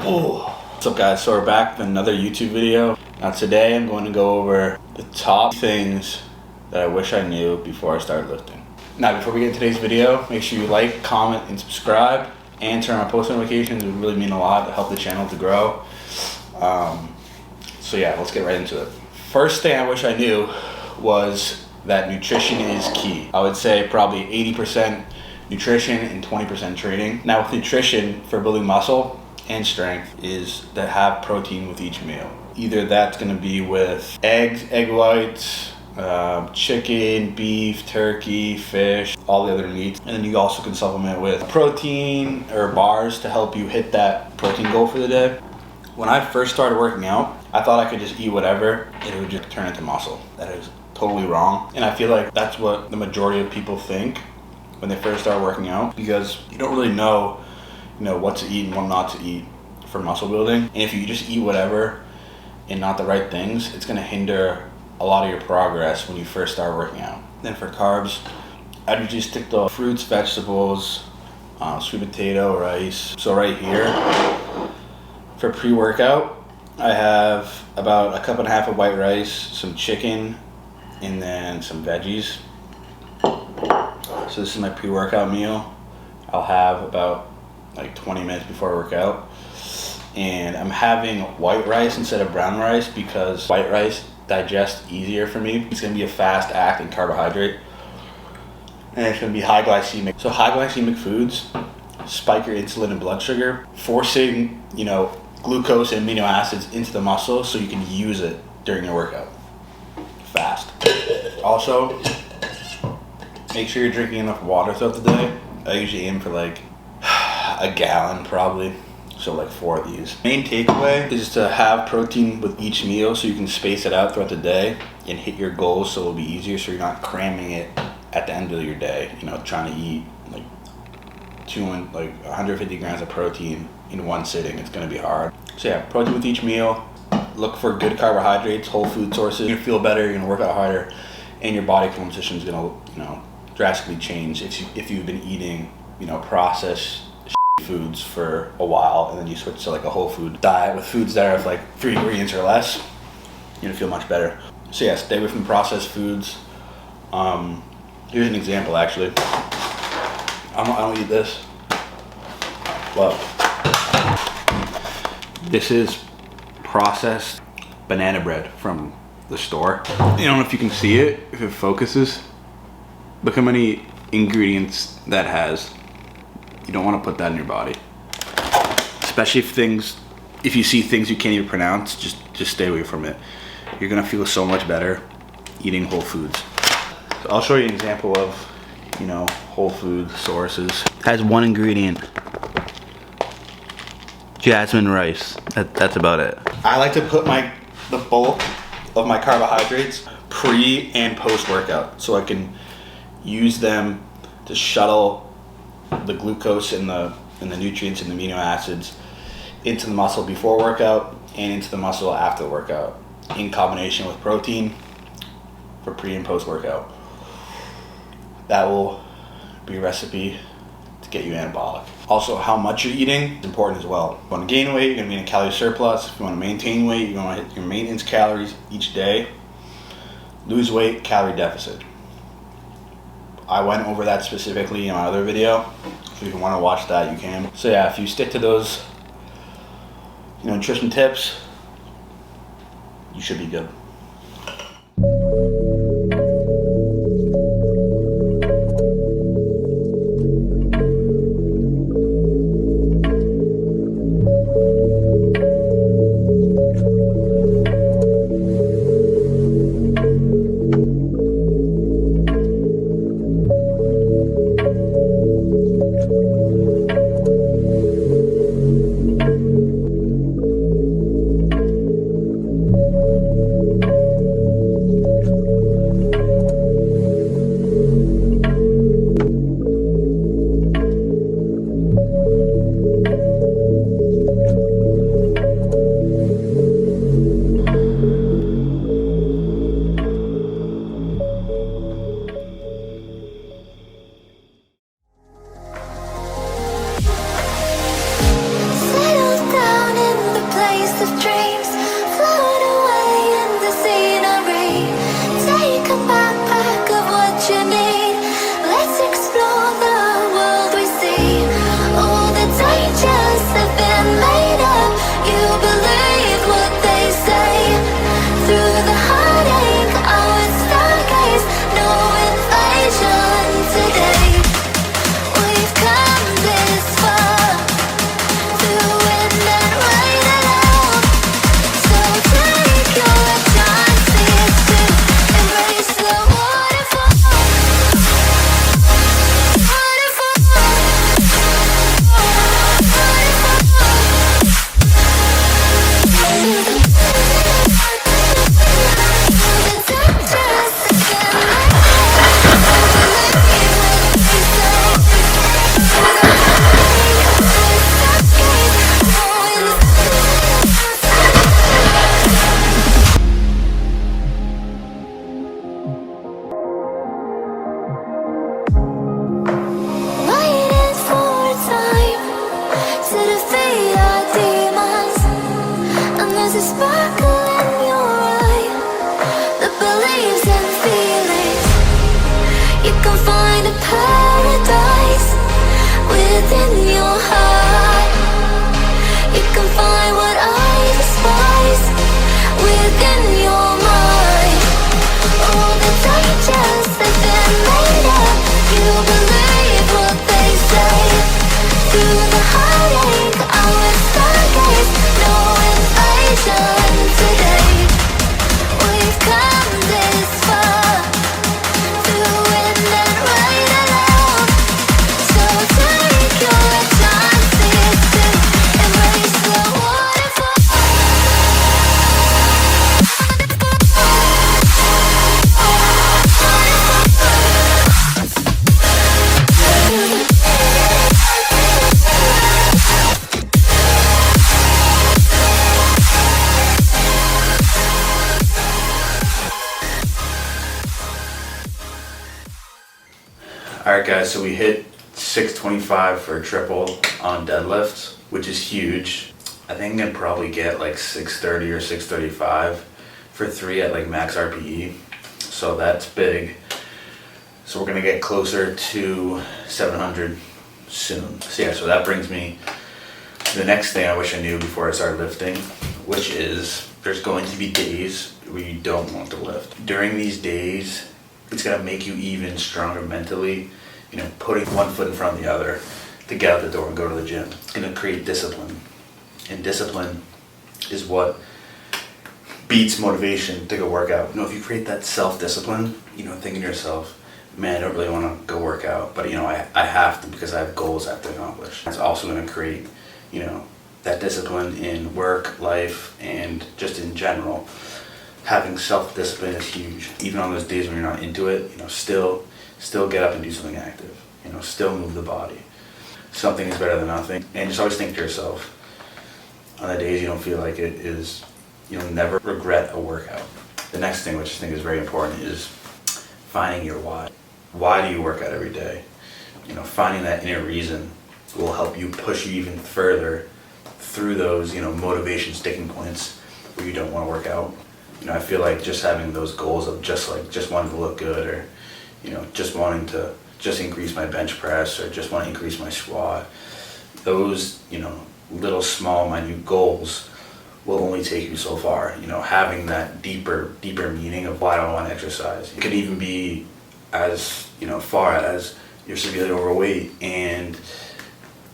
Oh, what's up guys? So we're back with another YouTube video. Now today I'm going to go over the top things that I wish I knew before I started lifting. Now before we get into today's video, make sure you like, comment, and subscribe, and turn on post notifications. It would really mean a lot to help the channel to grow. So yeah, let's get right into it. First thing I wish I knew was that nutrition is key. I would say probably 80% nutrition and 20% training. Now with nutrition, for building muscle and strength, is to have protein with each meal. Either that's going to be with eggs, egg whites, chicken, beef, turkey, fish, all the other meats. And then you also can supplement with protein or bars to help you hit that protein goal for the day. When I first started working out, I thought I could just eat whatever and it would just turn into muscle. That is totally wrong. And I feel like that's what the majority of people think when they first start working out, because you don't really know what to eat and what not to eat for muscle building. And if you just eat whatever and not the right things, it's going to hinder a lot of your progress when you first start working out. Then for carbs, I'd usually stick to fruits, vegetables, sweet potato, rice. So right here, for pre-workout, I have about 1.5 cups of white rice, some chicken, and then some veggies. So this is my pre-workout meal. I'll have about like 20 minutes before I work out. And I'm having white rice instead of brown rice because white rice digests easier for me. It's gonna be a fast acting carbohydrate. And it's gonna be high glycemic. So high glycemic foods spike your insulin and blood sugar, forcing, glucose and amino acids into the muscle so you can use it during your workout. Fast. Also, make sure you're drinking enough water throughout the day. I usually aim for like a gallon probably, so like 4 of these. Main takeaway is to have protein with each meal so you can space it out throughout the day and hit your goals so it'll be easier, so you're not cramming it at the end of your day, trying to eat like 150 grams of protein in one sitting. It's going to be hard. So yeah, protein with each meal. Look for good carbohydrates, whole food sources. You're gonna feel better, you're gonna work out harder, and your body composition is gonna drastically change if you've been eating processed foods for a while and then you switch to like a whole food diet with foods that are like 3 ingredients or less. You're gonna feel much better. So yeah, stay away from processed foods. Here's an example actually. I don't eat this. Well, this is processed banana bread from the store. I don't know if you can see it, if it focuses. Look how many ingredients that has. You don't want to put that in your body. Especially if you see things you can't even pronounce, just stay away from it. You're gonna feel so much better eating whole foods. So I'll show you an example of, whole food sources. It has 1 ingredient. Jasmine rice. That's about it. I like to put the bulk of my carbohydrates pre and post workout so I can use them to shuttle the glucose and the nutrients and the amino acids into the muscle before workout and into the muscle after the workout in combination with protein for pre and post workout. That will be a recipe to get you anabolic. Also, how much you're eating is important as well. If you want to gain weight, you're going to be in a calorie surplus. If you want to maintain weight, you want to hit your maintenance calories each day. Lose weight, calorie deficit. I went over that specifically in my other video. So if you want to watch that, you can. So yeah, if you stick to those nutrition tips, you should be good. of dreams float away in the scenery. Take a backpack of what you need. Let's explore the world we see. All the dangers have been made up. You believe what they say. Through the heartache, I would stargaze. No invasion today. We've come this far, through wind and rain alone. So take your chances to embrace the waterfall. Waiting for time to defeat our demons. And there's a sparkle in your eye that believes in feelings. You can find a paradise within your heart. You can find what I despise within your mind. All the dangers have been made up. You believe what they say. Through the heartache, I would stargaze. No invasion today. We've come this far, through wind and rain alone. So take your chances to embrace the waterfall. Alright guys, so we hit 625 for a triple on deadlifts, which is huge. I think I can probably get like 630 or 635 for 3 at like max RPE. So that's big. So we're gonna get closer to 700 soon. So yeah, so that brings me to the next thing I wish I knew before I started lifting, which is there's going to be days where you don't want to lift. During these days, it's gonna make you even stronger mentally, you know, putting one foot in front of the other to get out the door and go to the gym. It's gonna create discipline. And discipline is what beats motivation to go work out. You know, if you create that self-discipline, you know, thinking to yourself, man, I don't really wanna go work out, but you know, I have to because I have goals I have to accomplish. It's also gonna create, you know, that discipline in work, life, and just in general. Having self-discipline is huge. Even on those days when you're not into it, you know, still get up and do something active. You know, still move the body. Something is better than nothing. And just always think to yourself, on the days you don't feel like it, is you'll never regret a workout. The next thing, which I think is very important, is finding your why. Why do you work out every day? You know, finding that inner reason will help you push you even further through those, you know, motivation sticking points where you don't want to work out. You know, I feel like just having those goals of just wanting to look good, or, you know, just wanting to just increase my bench press, or just want to increase my squat, those, you know, little small minute goals will only take you so far. You know, having that deeper meaning of why do I want to exercise. It could even be as, you know, far as you're severely overweight and,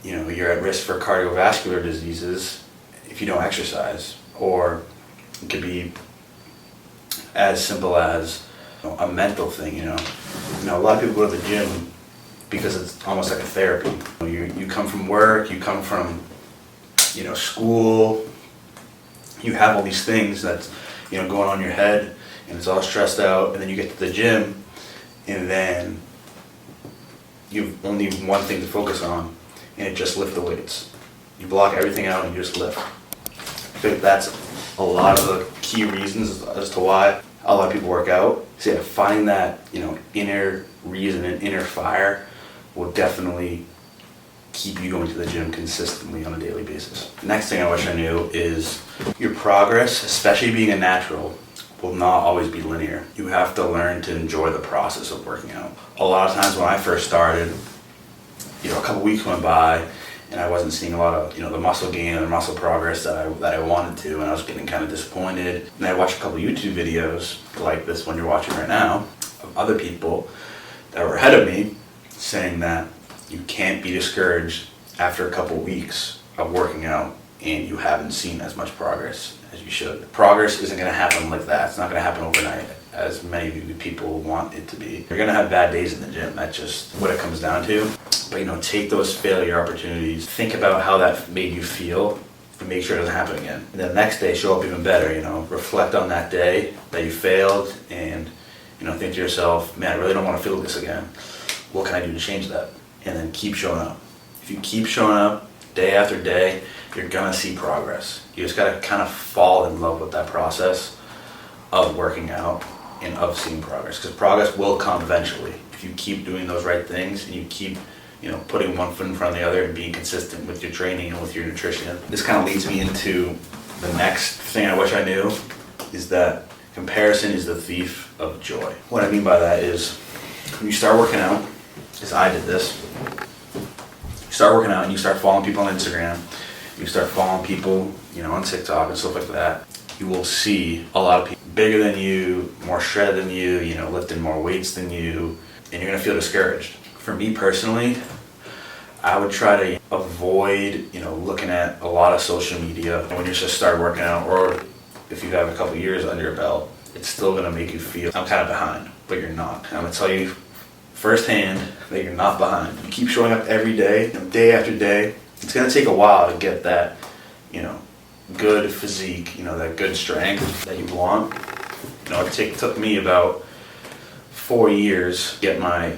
you know, you're at risk for cardiovascular diseases if you don't exercise. Or it could be as simple as, you know, a mental thing. You know, a lot of people go to the gym because it's almost like a therapy. You come from work, you come from, you know, school, you have all these things that's, you know, going on in your head, and it's all stressed out, and then you get to the gym, and then you've only one thing to focus on, and it just lift the weights. You block everything out and you just lift. I think that's a lot of the key reasons as to why a lot of people work out. So yeah, finding that, you know, inner reason and inner fire will definitely keep you going to the gym consistently on a daily basis. Next thing I wish I knew is your progress, especially being a natural, will not always be linear. You have to learn to enjoy the process of working out. A lot of times when I first started, a couple weeks went by and I wasn't seeing a lot of, the muscle gain and the muscle progress that I wanted to, and I was getting kind of disappointed. And I watched a couple YouTube videos like this one you're watching right now of other people that were ahead of me saying that you can't be discouraged after a couple weeks of working out and you haven't seen as much progress as you should. Progress isn't going to happen like that. It's not going to happen overnight, as many of you people want it to be. You're going to have bad days in the gym. That's just what it comes down to. But take those failure opportunities. Think about how that made you feel and make sure it doesn't happen again. And the next day, show up even better. Reflect on that day that you failed and think to yourself, man, I really don't want to feel this again. What can I do to change that? And then keep showing up. If you keep showing up day after day, you're gonna see progress. You just gotta kind of fall in love with that process of working out and of seeing progress, because progress will come eventually if you keep doing those right things and you keep putting one foot in front of the other and being consistent with your training and with your nutrition. This kind of leads me into the next thing I wish I knew, is that comparison is the thief of joy. What I mean by that is when you start working out, as I did this, you start working out and you start following people on Instagram, you start following people, on TikTok and stuff like that, you will see a lot of people bigger than you, more shredded than you, lifting more weights than you, and you're gonna feel discouraged. For me personally, I would try to avoid, looking at a lot of social media when you just start working out, or if you have a couple years under your belt, it's still gonna make you feel, I'm kind of behind, but you're not. I'm gonna tell you firsthand that you're not behind. You keep showing up every day, day after day. It's gonna take a while to get that, good physique, that good strength that you want. It took me about 4 years to get my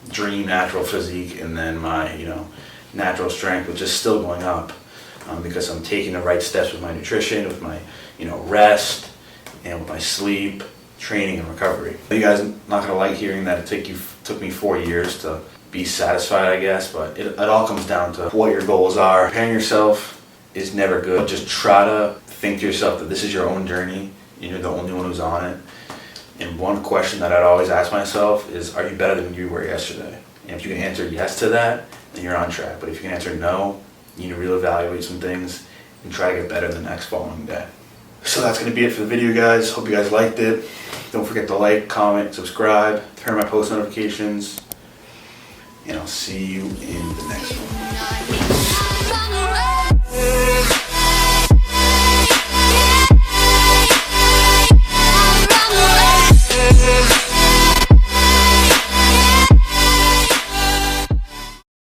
dream natural physique, and then my, natural strength, which is still going up, because I'm taking the right steps with my nutrition, with my, rest, and with my sleep, training, and recovery. You guys are not gonna like hearing that it took me 4 years to be satisfied, I guess, but it all comes down to what your goals are. Comparing yourself is never good. Just try to think to yourself that this is your own journey and you're the only one who's on it. And one question that I'd always ask myself is, are you better than you were yesterday? And if you can answer yes to that, then you're on track. But if you can answer no, you need to reevaluate some things and try to get better the next following day. So that's going to be it for the video, guys. Hope you guys liked it. Don't forget to like, comment, subscribe, turn on my post notifications, and I'll see you in the next one.